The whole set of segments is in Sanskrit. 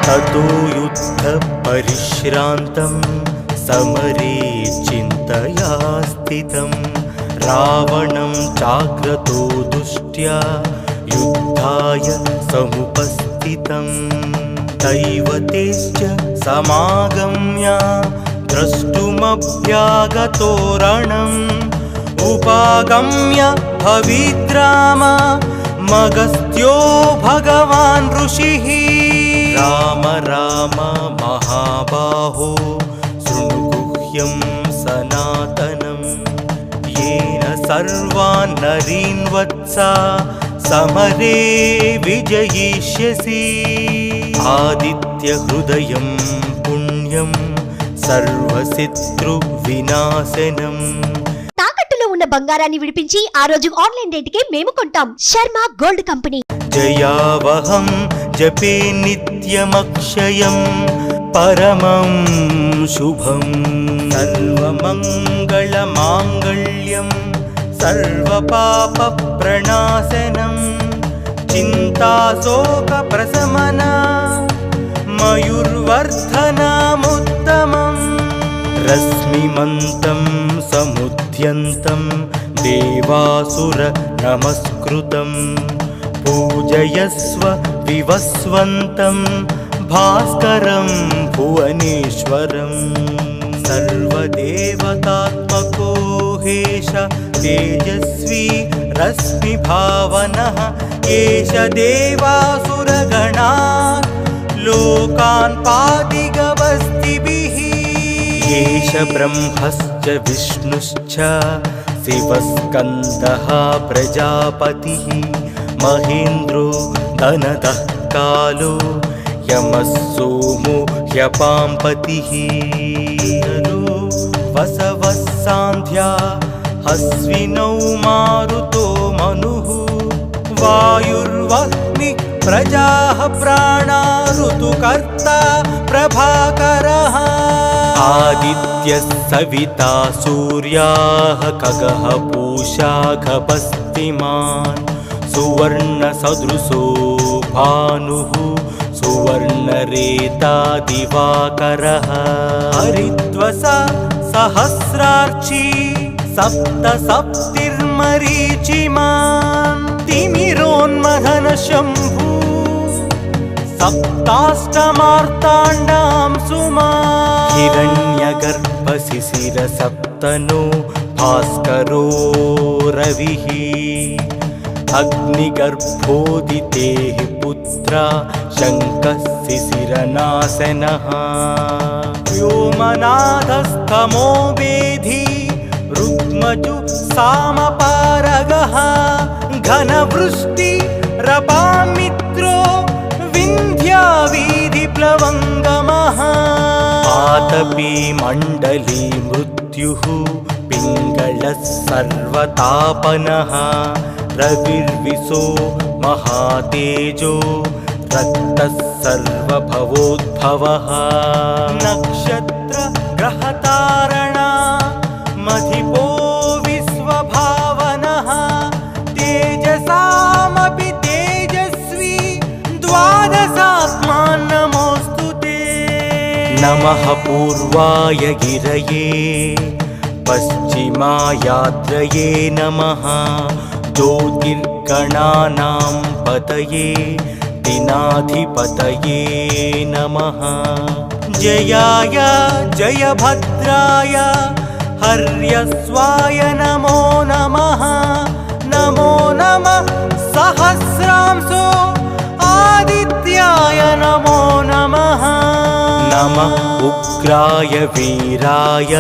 ततो युद्धपरिश्रान्तं समरे चिन्तया स्थितं रावणं चाग्रतो दुष्ट्या युद्धाय समुपस्थितं दैवतेश्च समागम्य द्रष्टुमभ्यागतो रणम् उपागम्य भविद्राम मगस्त्यो भगवान् ऋषिः राम राम महाबाहो शृणु गुह्यं सनातनं येन सर्वान् नरीन् वत्सा समरे विजयिष्यसि आदित्यहृदयं पुण्यं सर्वशत्रुविनाशनम् ఉన్న బంగారాన్ని విడిపించి ఆ రోజు ఆన్లైన్ రేటుకే మేము కొంటాం. Sharma gold company. జయావహం జపే నిత్యమక్షయం పరమం శుభం సర్వమంగళ మాంగళ్యం సర్వపాప ప్రణాశనం చింతాశోక ప్రశమన మయూర్వర్ధనముత్తమం रश्मिमन्तं समुद्यन्तं देवासुर नमस्कृतं पूजयस्व विवस्वन्तं भास्करं भुवनेश्वरं सर्वदेवतात्मको हेश तेजस्वी रश्मिभावनः एष देवासुरगणा लोकान् पादिगवस्तिभिः एष ब्रह्मश्च विष्णुश्च शिवस्कन्दः प्रजापतिः महेन्द्रो धनदः कालो यमः सोमो ह्यपाम्पतिः वसवः सान्ध्या हस्विनौ मारुतो मनुः वायुर्वह्नि प्रजाः प्राणा ऋतुकर्ता प्रभाकरः आदित्यः सविता सूर्याः खगः पूषा गभस्तिमान् सुवर्णसदृशो भानुः सुवर्णरेता दिवाकरः हरिद्वसा सहस्रार्ची सप्तसप्तिर्मरीचिमान् तिमिरोन्मथनशम्भु सप्ताष्टमार्ताण्डां सुमान् हिरण्यगर्भशिशिरसप्तनो भास्करो रविः अग्निगर्भोदितेः पुत्रा शङ्कः शिशिरनाशनः व्योमनाथस्तमो वेधी रुग्मजु सामपारगः घनवृष्टि रपामित्रो विन्ध्यावीधिप्लवङ्गमः आतपी मण्डली मृत्युः पिङ्गलः सर्वतापनः रविर्विशो महातेजो रक्तः सर्वभवोद्भवः नक्षत्र ग्रहतारणा मधिपो विश्वभावनः तेजसामपि तेजस्वी द्वादशात्मा नमोऽस्तु ते नमः पूर्वाय गिरये पश्चिमायाद्रये नमः ज्योतिर्गणानां पतये दिनाधिपतये नमः जयाय जयभद्राय हर्यस्वाय नमो नमः नमो नमः सहस्रांशो आदित्याय नमो नमः नमः उग्राय वीराय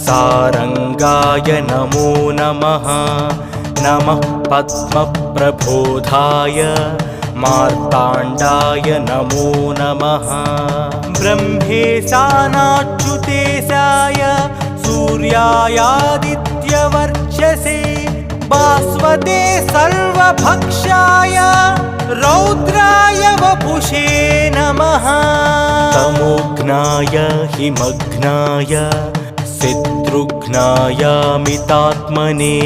सारंगाय नमो नमः नमः पद्मप्रबोधाय मार्ताण्डाय नमो नमः ब्रह्मेशानाच्युतेशाय सूर्यायादित्यवर्चसे भास्वते सर्वभक्षाय रौद्राय वपुषे नमः तमोघ्नाय हिमघ्नाय शत्रुघ्नायामितात्मने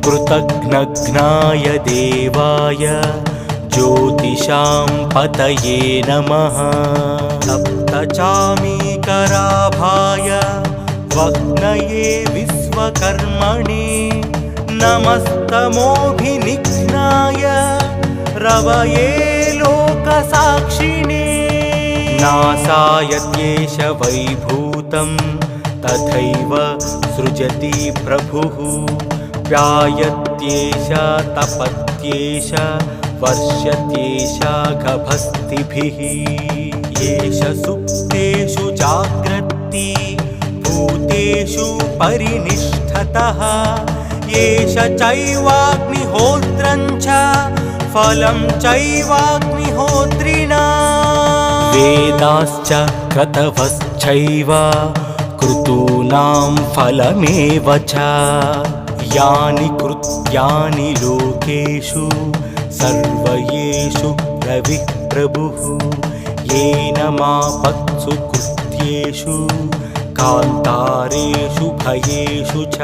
कृतघ्नघ्नाय देवाय ज्योतिषां पतये नमः। सप्तचामीकराभाय वग्नये विश्वकर्मणे नमस्तमोभिनिघ्नाय रवये लोकसाक्षिणे। नासायत्येष वैभूतं तथैव सृजति प्रभुः। व्यायत्येष तपत्येष वर्षत्येष गभस्तिभिः। येष सुप्तेषु जाग्रत्ति भूतेषु परिनिष्ठतः। येष चैवाग्निहोत्रं च फलं चैवाग्निहोत्रिणा। वेदाश्च क्रतवश्चैव क्रतूनां फलमेव च। यानि कृत्यानि लोकेषु सर्वयेषु रविः प्रभुः। येन मापत्सु कृत्येषु कान्तारेषु भयेषु च।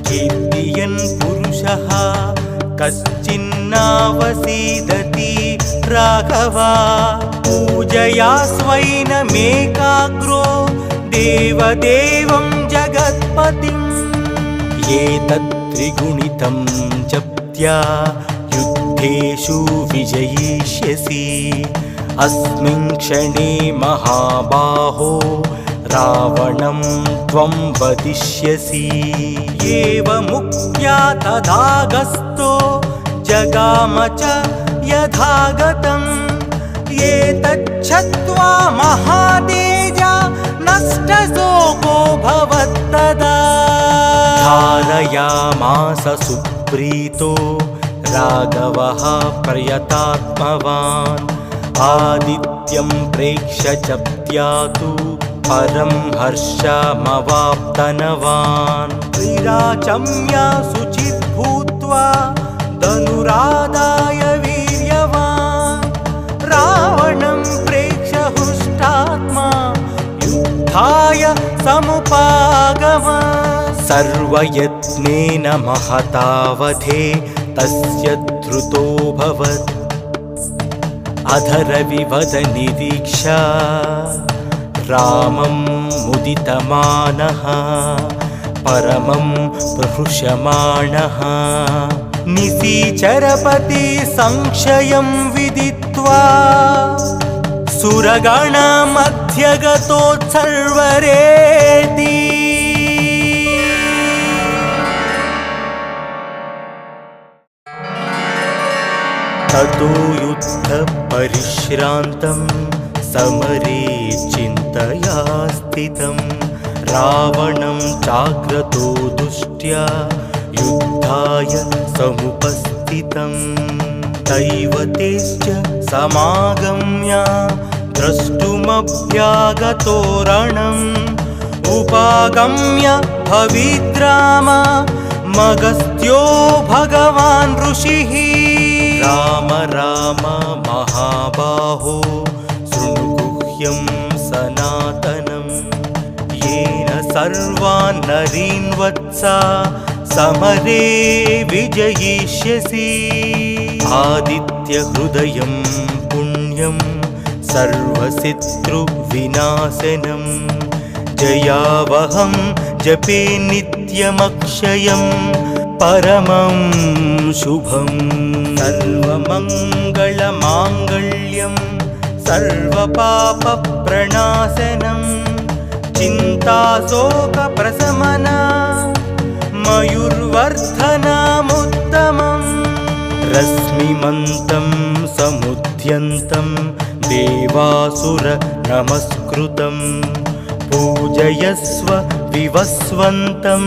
कीर्तियन् पुरुषः कश्चिन्नावसीदति राघवा। पूजया स्वैनमेकाग्रो देवदेवं जगत्पतिम्। एतत्त्रिगुणितं जप्त्या युद्धेषु विजयिष्यसि। अस्मिन् क्षणे महाबाहो रावणं त्वं वदिष्यसि। एवमुक्त्या तदागस्तो जगाम च यथागतम्। एतच्छ्रुत्वा महातेजा नष्टशोको भवत्तदा। धारयामास सुप्रीतो राघवः प्रयतात्मवान्। आदित्यं प्रेक्ष्य जप्त्या तु परं हर्षमवाप्तनवान्। त्रिराचम्य शुचित् भूत्वा धनुरादाय वीर्यवान्। रावणं प्रेक्ष्य हृष्टात्मा युद्धाय समुपागमः। सर्वयत्नेन महतावधे तस्य धृतोऽभवत्। अधरविवदनिरीक्षा रामं मुदितमानः परमं प्रहृष्यमाणः। निशिचरपति संशयं विदित्वा सुरगणमध्यगतोत्सर्वरेति। ततो युद्धपरिश्रान्तं समरे चिन्तया स्थितं। रावणं चाग्रतो दुष्ट्या युद्धाय समुपस्थितं। दैवतेश्च समागम्य द्रष्टुमभ्यागतो रणम्। उपागम्य भविद्राम मगस्त्यो भगवान् ऋषिः। राम राम महाबाहो शृणु गुह्यं सनातनं। येन सर्वान् नरीन् वत्सा समरे विजयिष्यसि। आदित्यहृदयं पुण्यं सर्वशत्रुविनाशनं। जयावहं जपे नित्यमक्षयं परमं शुभम्। सर्वमङ्गलमाङ्गल्यं सर्वपापप्रणाशनं। चिन्ताशोकप्रशमना मयूर्वर्धनमुत्तमम्। रश्मिमन्तं समुद्यन्तं देवासुर नमस्कृतं। पूजयस्व विवस्वन्तं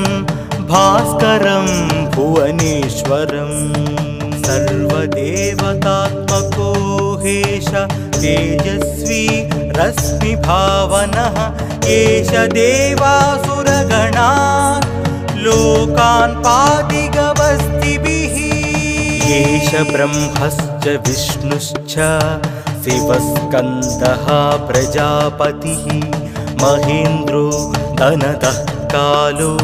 भास्करं भुवनेश्वरं। सर्वदेवतात्मको हेश तेजस्वी रश्मिभावनः। एष देवासुरगणा लोकान् पातिगवस्तिभिः। एष ब्रह्मश्च विष्णुश्च शिवस्कन्दः प्रजापतिः। महेन्द्रो धनदः कालो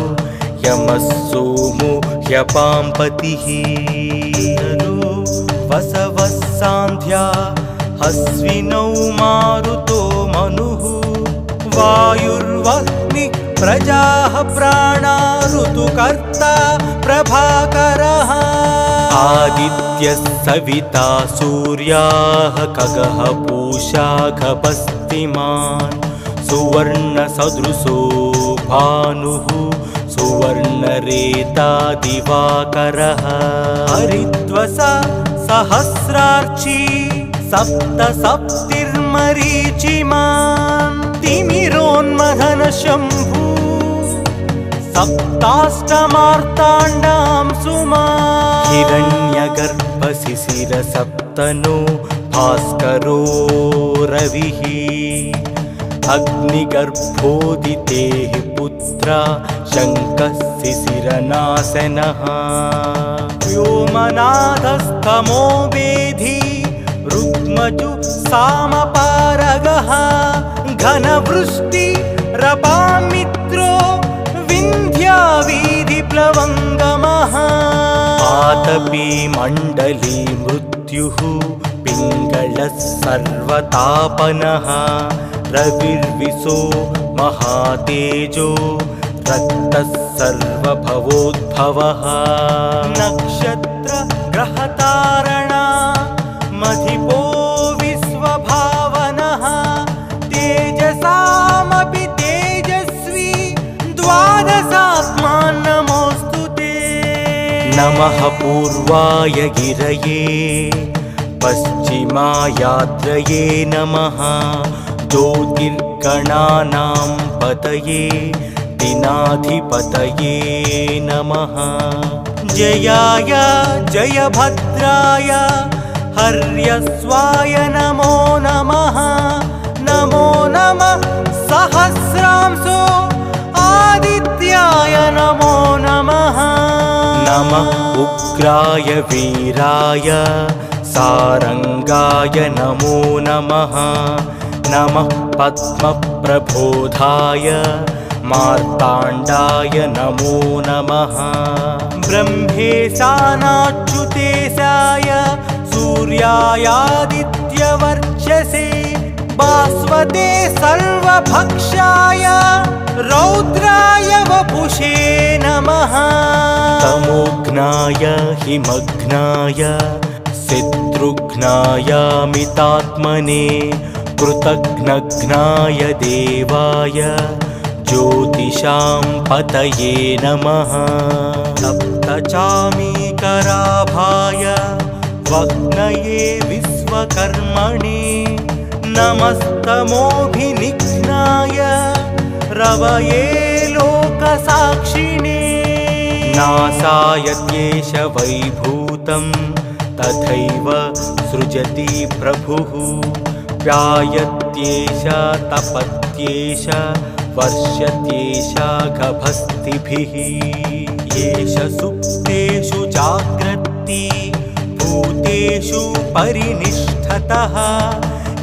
यमः सोमो ह्यपाम्पतिः। वसवः सान्ध्या हस्विनौ मारुतो मनुः वायुर्वह्नि प्रजाः प्राणा ऋतुकर्ता प्रभाकरः आदित्यः सविता सूर्याः खगः पूषा गभस्तिमान् सुवर्णसदृशो भानुः सुवर्णरेता दिवाकरः हरिद्वसा सहस्रार्ची सप्तसप्तिर्मरीचिमान् तिमिरोन्मथन शम्भु सप्ताष्टमार्ताण्डां सुमान् हिरण्यगर्भशिशिरसप्तनो भास्करो रविः अग्निगर्भोदितेः पुत्रा शङ्कः शिशिरनाशनः व्योमनाथस्तमो वेधी रुग्मजु सामपारगः घनवृष्टिरपामित्रो विन्ध्यावीधिप्लवङ्गमः आतपी मण्डली मृत्युः पिङ्गलः सर्वतापनः रविर्विशो महातेजो रक्तः सर्वभवोद्भवः नक्षत्र ग्रहतारणा मधिपो विश्वभावनः तेजसामपि तेजस्वी द्वादशात्मा नमोऽस्तु ते नमः पूर्वाय गिरये पश्चिमायात्रये नमः ज्योतिर्गणानां पतये दिनाधिपतये नमः जयाय जयभद्राय हर्यस्वाय नमो नमः नमो नमः सहस्रांशो आदित्याय नमो नमः नमः उग्राय वीराय सारंगाय नमो नमः नमः पद्मप्रबोधाय मार्ताण्डाय नमो नमः ब्रह्मेशानाच्युतेशाय सूर्यायादित्यवर्चसे भास्वते सर्वभक्षाय रौद्राय वपुषे नमः तमोघ्नाय हिमघ्नाय शत्रुघ्नाय मितात्मने कृतघ्नघ्नाय देवाय ज्योतिषां पतये नमः सप्तचामीकराभाय वग्नये विश्वकर्मणे नमस्तमोभिनिघ्नाय रवये लोकसाक्षिणे नासाय त्येष वैभूतं तथैव सृजति प्रभुः व्यायत्येष तपत्येष वर्षत्येष गभस्तिभिः येष सुप्तेषु जाग्रत्ति भूतेषु परिनिष्ठतः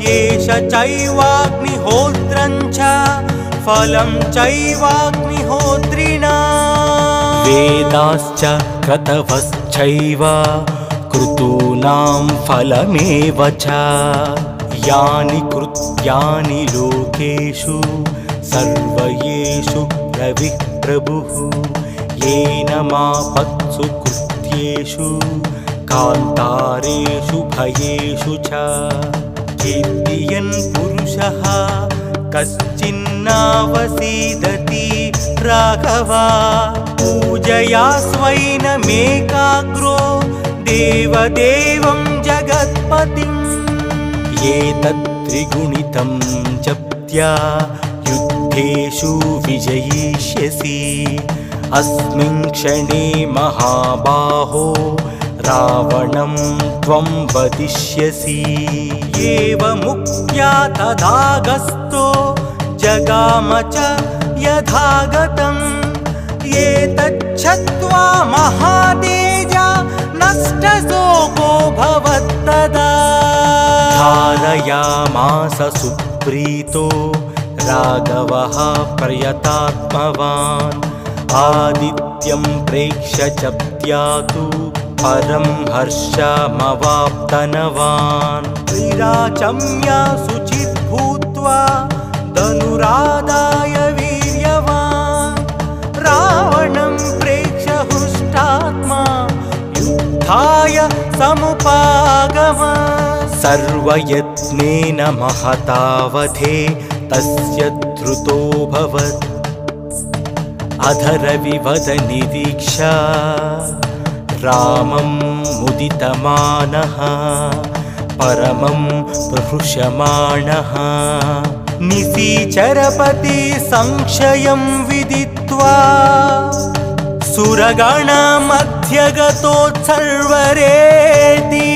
येष चैवाग्निहोत्रं च फलं चैवाग्निहोत्रिणा वेदाश्च क्रतवश्चैव क्रतूनां फलमेव च यानि कृत्यानि लोकेषु सर्वयेषु रविः प्रभुः येन मापत्सु कृत्येषु कान्तारेषु भयेषु च कीर्तियन् पुरुषः कश्चिन्नावसीदति राघवा पूजया स्वैनमेकाग्रो देवदेवं जगत्पतिम् एतत् त्रिगुणितं जप्त्या युद्धेषु विजयिष्यसि अस्मिन् क्षणे महाबाहो रावणं त्वं वदिष्यसि एवमुक्त्या तदागस्तो जगाम च यथागतम् एतच्छ्रुत्वा महातेजा नष्टशोको भवत्तदा धारयामास सुप्रीतो राघवः प्रयतात्मवान् आदित्यं प्रेक्ष्य च त्यातु परं हर्षमवाप्तनवान् विराचम्य शुचित् भूत्वा धनुरादाय वीर्यवान् रावणं प्रेक्ष्य हृष्टात्मा युद्धाय समुपागम सर्वयत्नेन महतावधे तस्य धृतोऽभवत् अधरविवद निरीक्षा रामं मुदितमानः परमं प्रहृष्यमाणः निशीचरपति संशयं विदित्वा सुरगणमध्यगतोत्सर्वरेति